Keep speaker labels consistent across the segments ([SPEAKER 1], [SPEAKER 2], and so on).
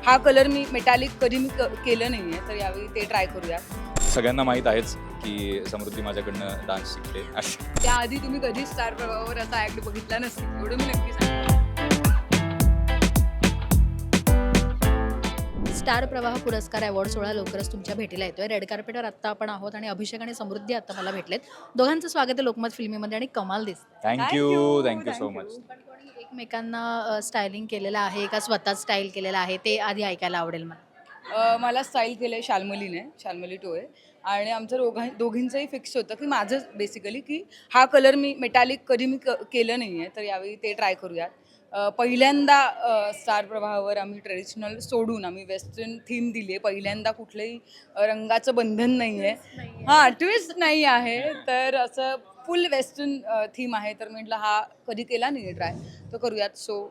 [SPEAKER 1] हा कलर मी मेटॅलिक कधी मी केलं नाही आहे, तर यावेळी ते ट्राय करूया.
[SPEAKER 2] सगळ्यांना माहीत आहेच की समृद्धी माझ्याकडनं डान्स शिकते.
[SPEAKER 1] त्याआधी तुम्ही कधी स्टार प्रवाहावर असा ॲक्ट बघितला नसेल, एवढं मी नक्की सांगते.
[SPEAKER 3] स्टार प्रवाह पुरस्कार अवॉर्ड सोहळा लवकरच तुमच्या भेटीला येतोय. रेड कार्पेटवर आत्ता आपण आहोत आणि अभिषेक आणि समृद्धी आता मला भेटलेत. दोघांचं स्वागत आहे लोकमत फिल्मीमध्ये आणि कमाल दिसत.
[SPEAKER 2] Thank you so much.
[SPEAKER 3] पण कोणी एकमेकांना स्टायलिंग केलेलं आहे का स्वतः स्टाईल केलेलं आहे ते आधी ऐकायला आवडेल मला.
[SPEAKER 1] मला स्टाईल केलं आहे शाल्मली टोळे, आणि आमचं दोघींचंही फिक्स होतं की माझं बेसिकली की हा कलर मी मेटॅलिक कधी मी केलं नाही आहे, तर यावेळी ते ट्राय करूयात. पहिल्यांदा स्टार प्रवाहावर आम्ही ट्रेडिशनल सोडून आम्ही वेस्टर्न थीम दिली आहे. पहिल्यांदा कुठलंही रंगाचं बंधन नाही आहे, हां ट्विस्ट नाही आहे, तर असं फुल वेस्टर्न थीम आहे. तर म्हटलं हा कधी केला नाही आहे ट्राय, तर करूयात. सो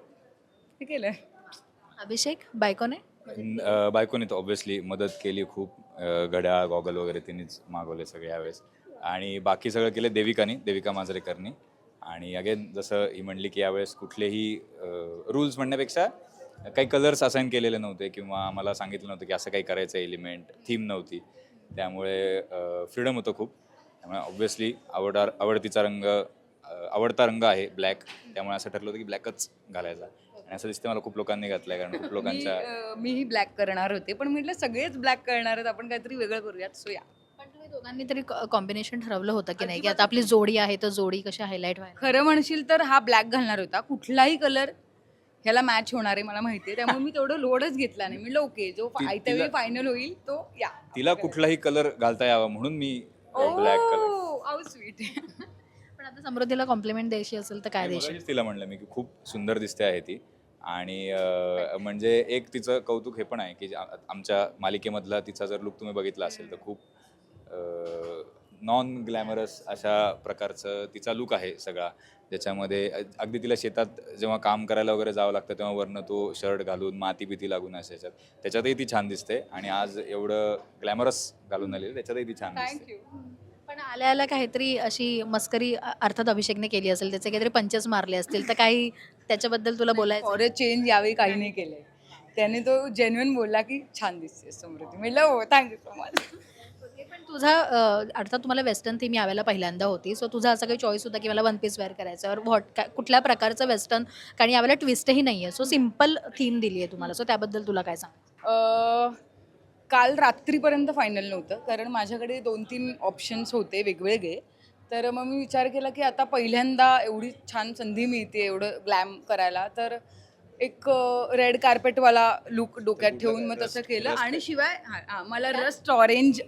[SPEAKER 1] हे केलं आहे.
[SPEAKER 3] अभिषेक बायकोने
[SPEAKER 2] बायकोने तर ऑब्व्हियसली मदत केली खूप. घड्याळ गॉगल वगैरे तिनेच मागवले सगळे यावेळेस. आणि बाकी सगळं केलं देविका मांजरेकरनी. आणि अगेन जसं ही म्हणली की यावेळेस कुठलेही रूल्स म्हणण्यापेक्षा काही कलर्स असाईन केलेले नव्हते किंवा मला सांगितलं नव्हतं की असं काही करायचं एलिमेंट, थीम नव्हती. त्यामुळे फ्रीडम होतं खूप. त्यामुळे ऑब्व्हियसली आवडता रंग आहे ब्लॅक. त्यामुळे असं ठरलं होतं की ब्लॅकच घालायचा. आणि असं दिसतं मला खूप लोकांनी घातलंय, कारण खूप लोकांच्या
[SPEAKER 1] मीही ब्लॅक करणार होते, पण म्हटलं सगळेच ब्लॅक करणार आहेत, आपण काहीतरी वेगळं करूयात. सो या.
[SPEAKER 3] पण तुम्ही दोघांनी तरी कॉम्बिनेशन ठरवलं होतं की नाही की आता आपली जोडी आहे तर जोडी कशी हायलाईट व्हायला.
[SPEAKER 1] खरं म्हणशील तर हा ब्लॅक घालणार होता. कुठलाही कलर ह्याला मॅच होणार आहे मला माहिती आहे, त्यामुळे मी तेवढं लोडच घेतला नाही. म्हटलं ओके, जो आयत्या वेळी फायनल होईल तो या.
[SPEAKER 2] तिला कुठलाही कलर घालता यावा म्हणून मी ब्लॅक कलर.
[SPEAKER 1] How sweet.
[SPEAKER 3] पण आता समृद्धीला कॉम्प्लिमेंट द्यायची असेल तर काय द्यायची.
[SPEAKER 2] तिला म्हणलं मी की खूप सुंदर दिसते आहे ती. आणि म्हणजे एक तिचं कौतुक हे पण आहे की आमच्या मालिकेमधला तिचा जर लुक तुम्ही बघितला असेल तर खूप नॉन ग्लॅमरस अशा प्रकारचं तिचा लुक आहे सगळा, ज्याच्यामध्ये अगदी तिला शेतात जेव्हा काम करायला वगैरे जावं लागतं तेव्हा वरनं तो शर्ट घालून माती बिती लागून असायच्यात, त्याच्यातही ती छान दिसते. आणि आज एवढं ग्लॅमरस घालून आलेलं त्याच्यातही ती छान दिसते.
[SPEAKER 1] थँक्यू.
[SPEAKER 3] पण आल्या काहीतरी अशी मस्करी अर्थात अभिषेकने केली असेल, त्याचे काहीतरी पंचेस मारले असतील तर काही त्याच्याबद्दल तुला बोलायचं.
[SPEAKER 1] फॉर अ चेंज यावेळी काही नाही केलंय. त्याने तो जेन्युइन बोलला की छान दिसते समृद्धी. म्हटलं हो, थँक्यू सो मच.
[SPEAKER 3] पण तुझा अर्थात तुम्हाला वेस्टर्न थीम यावेळेला पहिल्यांदा होती, सो तुझा असा काही चॉईस होता की मला वन पीस वेअर करायचं और कुठल्या प्रकारचं वेस्टर्न, कारण यावेळेला ट्विस्टही नाही आहे, सो सिम्पल थीम दिली आहे तुम्हाला, सो त्याबद्दल तुला काय सांग.
[SPEAKER 1] काल रात्रीपर्यंत फायनल नव्हतं, कारण माझ्याकडे 2-3 ऑप्शन्स होते वेगवेगळे. तर मग मी विचार केला की आता पहिल्यांदा एवढी छान संधी मिळते एवढं ग्लॅम करायला, तर एक रेड कार्पेटवाला लुक डोक्यात ठेवून मग तसं केलं. आणि शिवाय मला रस्ट ऑरेंज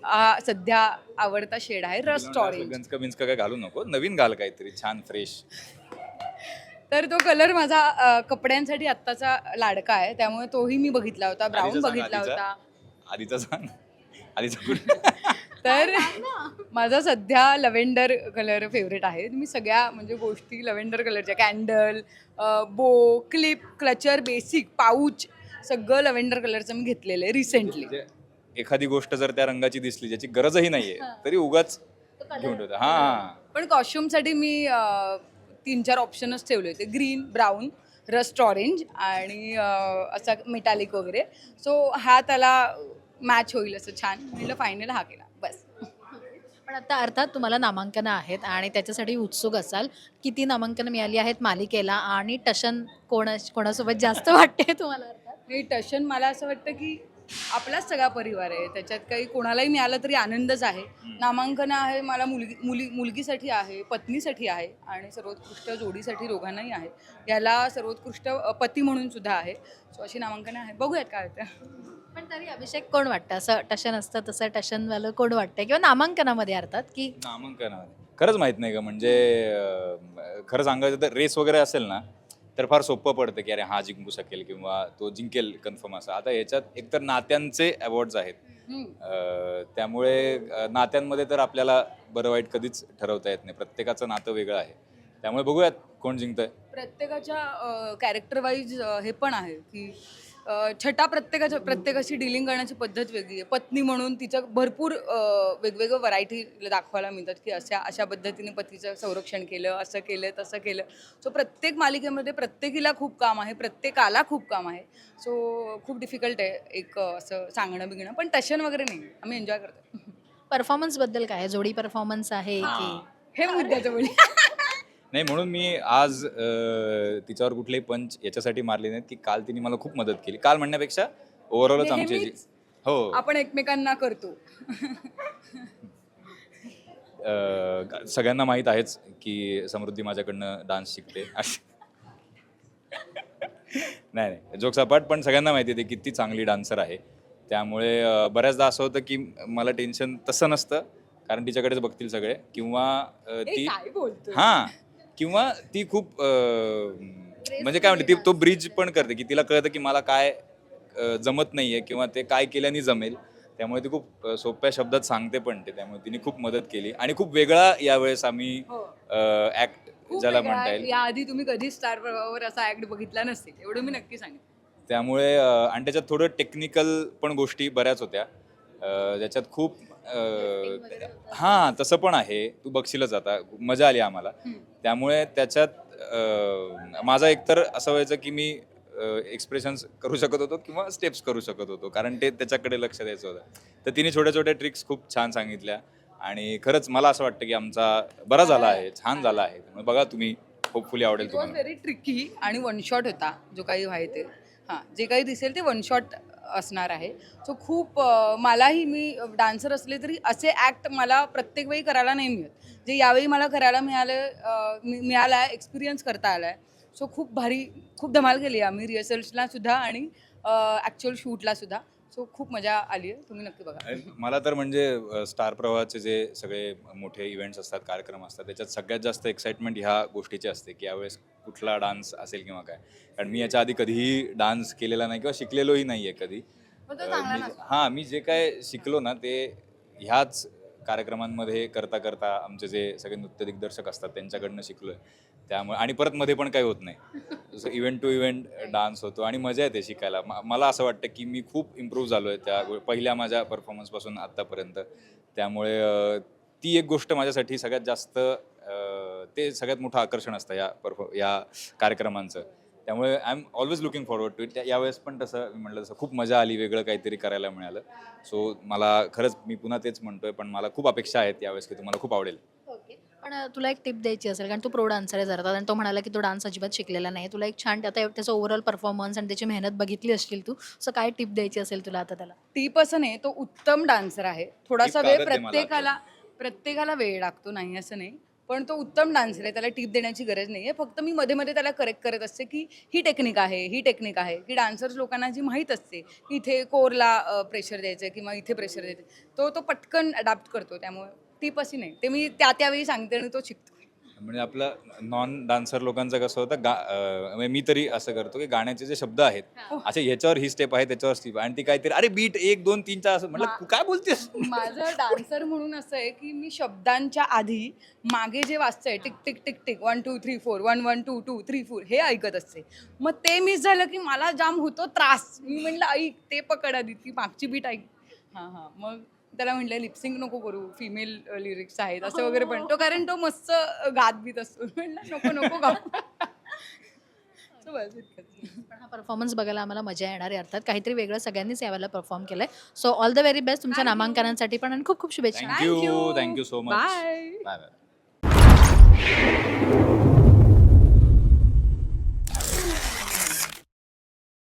[SPEAKER 1] सध्या आवडता शेड आहे, रस्ट ऑरेंज.
[SPEAKER 2] गंजका काय घालू नको, नवीन घाल काहीतरी छान फ्रेश.
[SPEAKER 1] तर तो कलर माझा कपड्यांसाठी आत्ताचा लाडका आहे, त्यामुळे तोही मी बघितला होता, ब्राऊन बघितला होता.
[SPEAKER 2] आधीचा सांग.
[SPEAKER 1] तर माझा सध्या लव्हेंडर कलर फेवरेट आहे. मी सगळ्या म्हणजे गोष्टी लव्हेंडर कलरच्या, कॅन्डल, बो, क्लिप, क्लचर, बेसिक, पाऊच सगळं लव्हेंडर कलरचं मी घेतलेलं आहे रिसेंटली.
[SPEAKER 2] एखादी गोष्ट जर त्या रंगाची दिसली ज्याची गरजही नाहीये तरी उगाच घेऊन ठेवतो. हा,
[SPEAKER 1] पण कॉस्ट्युमसाठी मी 3-4 ऑप्शनच ठेवले होते, ग्रीन, ब्राऊन, रस्ट ऑरेंज आणि असा मेटॅलिक वगैरे. सो हा त्याला मॅच होईल असं छान, म्हटलं फायनल हा केला बस.
[SPEAKER 3] पण आता अर्थात तुम्हाला नामांकनं आहेत आणि त्याच्यासाठी उत्सुक असाल. किती नामांकनं मिळाली आहेत मालिकेला आणि टशन कोणासोबत जास्त वाटते तुम्हाला अर्थात.
[SPEAKER 1] हे टशन मला असं वाटतं की आपलाच सगळा परिवार आहे, त्याच्यात काही कोणालाही मिळालं तरी आनंदच आहे. नामांकन आहे मला मुलगीसाठी आहे, पत्नीसाठी आहे आणि सर्वोत्कृष्ट जोडीसाठी दोघांनाही आहे. याला सर्वोत्कृष्ट पती म्हणून सुद्धा आहे. सो अशी नामांकनं आहेत, बघूयात काय होतं.
[SPEAKER 3] पण तरी अभिषेक कोण वाटतं, असं टशन असतं तसं टशनवालं कोण वाटतं किंवा नामांकनामध्ये अर्थात की
[SPEAKER 2] नामांकनामध्ये खरंच माहित नाही का. म्हणजे खरं सांगायचं तर रेस वगैरे असेल ना तर फार सोपं पडतं की अरे हा जिंकू शकेल किंवा तो जिंकेल कन्फर्म असं. आता याच्यात एकतर नात्यांचे अवॉर्ड्स आहेत, त्यामुळे नात्यांमध्ये तर आपल्याला बरं वाईट कधीच ठरवता येत नाही, प्रत्येकाचं नातं वेगळं आहे. त्यामुळे बघूयात कोण जिंकतंय.
[SPEAKER 1] प्रत्येकाच्या कॅरेक्टर वाईज हे पण आहे की छटा प्रत्येकाची डिलिंग करण्याची पद्धत वेगळी आहे. पत्नी म्हणून तिचं भरपूर वेगवेगळं व्हरायटी दाखवायला मिळतात की अशा पद्धतीने पतीचं संरक्षण केलं, असं केलं, तसं केलं. सो प्रत्येक मालिकेमध्ये प्रत्येकीला खूप काम आहे, प्रत्येकाला खूप काम आहे. सो खूप डिफिकल्ट आहे एक असं सांगणं बिगणं, पण टशन वगैरे नाही, आम्ही एन्जॉय करतो.
[SPEAKER 3] परफॉर्मन्सबद्दल काय आहे? जोडी परफॉर्मन्स आहे की
[SPEAKER 1] हे मुद्द्याचं बोली.
[SPEAKER 2] नाही, म्हणून मी आज तिच्यावर कुठलेही पंच याच्यासाठी मारले नाहीत की काल तिने मला खूप मदत केली. काल म्हणण्यापेक्षा ओव्हरऑलच आमची जी
[SPEAKER 1] नेहमीच
[SPEAKER 2] हो
[SPEAKER 1] आपण एकमेकांना करतो.
[SPEAKER 2] सगळ्यांना माहीत आहेच की समृद्धी माझ्याकडनं डान्स शिकते. नाही नाही, जोक्स अपार्ट, पण सगळ्यांना माहिती आहे ती किती चांगली डान्सर आहे. त्यामुळे बऱ्याचदा असं होतं की मला टेन्शन तसं नसतं, कारण तिच्याकडेच बघतील सगळे, किंवा ती
[SPEAKER 1] काय बोलतो?
[SPEAKER 2] हां, किंवा ती खूप म्हणजे काय म्हणते, ती तो ब्रिज पण करते की तिला कळतं की मला काय जमत नाहीये किंवा ते काय केल्याने जमेल. त्यामुळे ती खूप सोप्या शब्दात सांगते पण ते. त्यामुळे तिने खूप मदत केली आणि खूप वेगळा यावेळेस आम्ही
[SPEAKER 1] हो.
[SPEAKER 2] ऍक्ट
[SPEAKER 1] खूप
[SPEAKER 2] ज्याला
[SPEAKER 1] वेगळा
[SPEAKER 2] म्हणता
[SPEAKER 1] आहे.
[SPEAKER 2] येईल.
[SPEAKER 1] याआधी तुम्ही कधी स्टार प्रवाहावर असा ऍक्ट बघितला नसेल, एवढं मी नक्की सांगेन.
[SPEAKER 2] त्यामुळे आणि त्याच्यात थोडं टेक्निकल पण गोष्टी बऱ्याच होत्या. ज्याच्यात खूप हां, तसं पण आहे. तू बघशीलच आता, मजा आली आम्हाला. त्यामुळे त्याच्यात माझं एकतर असं व्हायचं की मी एक्सप्रेशन्स करू शकत होतो किंवा स्टेप्स करू शकत होतो, कारण ते त्याच्याकडे लक्ष द्यायचं होतं. तर तिने छोट्या छोट्या ट्रिक्स खूप छान सांगितल्या आणि खरंच मला असं वाटतं की आमचा बरा झाला आहे, छान झाला आहे. त्यामुळे बघा तुम्ही, होपफुली आवडेल
[SPEAKER 1] इट वॉज
[SPEAKER 2] तुम्हाला.
[SPEAKER 1] व्हेरी ट्रिकी आणि वन शॉट होता जो काही व्हायचे. हां, जे काही दिसेल ते वन शॉट असणार आहे. सो खूप मलाही, मी डान्सर असले तरी असे ॲक्ट मला प्रत्येक वेळी करायला नाही मिळत. जे यावेळी मला करायला मिळालं आहे, एक्सपिरियन्स करता आला आहे. सो खूप भारी, खूप धमाल केली आम्ही रिहर्सल्सला सुद्धा आणि ॲक्च्युअल शूटला सुद्धा. सो खूप मजा आली आहे, तुम्ही नक्की बघा.
[SPEAKER 2] मला तर म्हणजे स्टार प्रवाहाचे जे सगळे मोठे इव्हेंट्स असतात, कार्यक्रम असतात, त्याच्यात सगळ्यात जास्त एक्साइटमेंट ह्या गोष्टीची असते की यावेळेस कुठला डान्स असेल किंवा काय. कारण मी याच्या आधी कधीही डान्स केलेला नाही किंवा शिकलेलोही नाही आहे कधी.
[SPEAKER 1] पण तो चांगला नसतो.
[SPEAKER 2] हां, मी जे काय शिकलो ना ते ह्याच कार्यक्रमांमध्ये करता करता आमचे जे सगळे नृत्य दिग्दर्शक असतात त्यांच्याकडनं शिकलो आहे. त्यामुळे आणि परत मध्ये पण काही होत नाही. जसं इव्हेंट टू इव्हेंट डान्स होतो आणि मजा येते शिकायला. मला असं वाटतं की मी खूप इम्प्रूव्ह झालो आहे त्या पहिल्या माझ्या परफॉर्मन्सपासून आत्तापर्यंत. त्यामुळे ती एक गोष्ट माझ्यासाठी सगळ्यात जास्त ते सगळ्यात मोठं आकर्षण असतं या कार्यक्रमांचं. त्यामुळे I am always looking forward to it. यावेळेस पण तसं मी म्हटलं, तसं खूप मजा आली, वेगळं काहीतरी करायला मिळालं. सो मला खरंच, मी पुन्हा तेच म्हणतोय, पण मला खूप अपेक्षा आहेत यावेळेस की तुम्हाला खूप आवडेल.
[SPEAKER 3] ओके. पण तुला एक टिप द्यायची असेल, कारण तू प्रो डान्सर आहे जरा, आणि तो म्हणाला की तो डान्स अजिबात शिकलेला नाही. तुला एक छान आता त्याचा ओव्हरऑल परफॉर्मन्स आणि त्याची मेहनत बघितली असतील तू, सो काय टिप द्यायची असेल तुला आता त्याला?
[SPEAKER 1] टीप असं नाही, तो उत्तम डान्सर आहे. थोडासा
[SPEAKER 2] टीप
[SPEAKER 1] वेळ
[SPEAKER 2] कागद दे मला
[SPEAKER 1] प्रत्येकाला वेळ लागतो, नाही असं नाही. पण तो उत्तम डान्सर आहे, त्याला टीप देण्याची गरज नाही आहे. फक्त मी मध्ये मध्ये त्याला करेक्ट करत असते की ही टेक्निक आहे की डान्सर्स लोकांना जी माहीत असते की इथे कोरला प्रेशर द्यायचं किंवा इथे प्रेशर द्यायचं, तो पटकन अडॅप्ट करतो. त्यामुळे टीप अशी नाही, ते मी त्यावेळी सांगते आणि तो शिकतो.
[SPEAKER 2] म्हणजे आपलं नॉन डान्सर लोकांचं कसं होतं, म्हणजे मी तरी असं करतो की गाण्याचे जे शब्द आहेत, अच्छा ह्याच्यावर ही स्टेप आहे, त्याच्यावर स्टेप, आणि ती काहीतरी अरे बीट 1 2 3 4 असं म्हटलं, काय बोलतेस?
[SPEAKER 1] माझं डान्सर म्हणून असं आहे की मी शब्दांच्या आधी मागे जे वाचतंय टिक टिक टिक टिक 1 2 3 4 1 1 2 2 3 4 हे ऐकत असते. मग ते मिस झालं की मला जाम होतो त्रास. मी म्हटलं ऐक, ते पकड आधी, ती मागची बीट ऐक. हां, मग त्याला म्हटलं लिपसिंग नको करू, फिमेल लिरिक्स आहेत असं वगैरे. पण तो, कारण तो मस्त गात बीत असतो, म्हटलं नको गाऊ. So बस इतकंच.
[SPEAKER 3] पण हा परफॉर्मन्स बघायला आम्हाला मजा येणार आहे. अर्थात काहीतरी वेगळं सगळ्यांनीच यावेळेला परफॉर्म केलंय. So all the very best तुमच्या नामांकनांसाठी पण, आणि खूप खूप शुभेच्छा.
[SPEAKER 2] Thank you so much.
[SPEAKER 1] Bye.
[SPEAKER 2] Bye bye.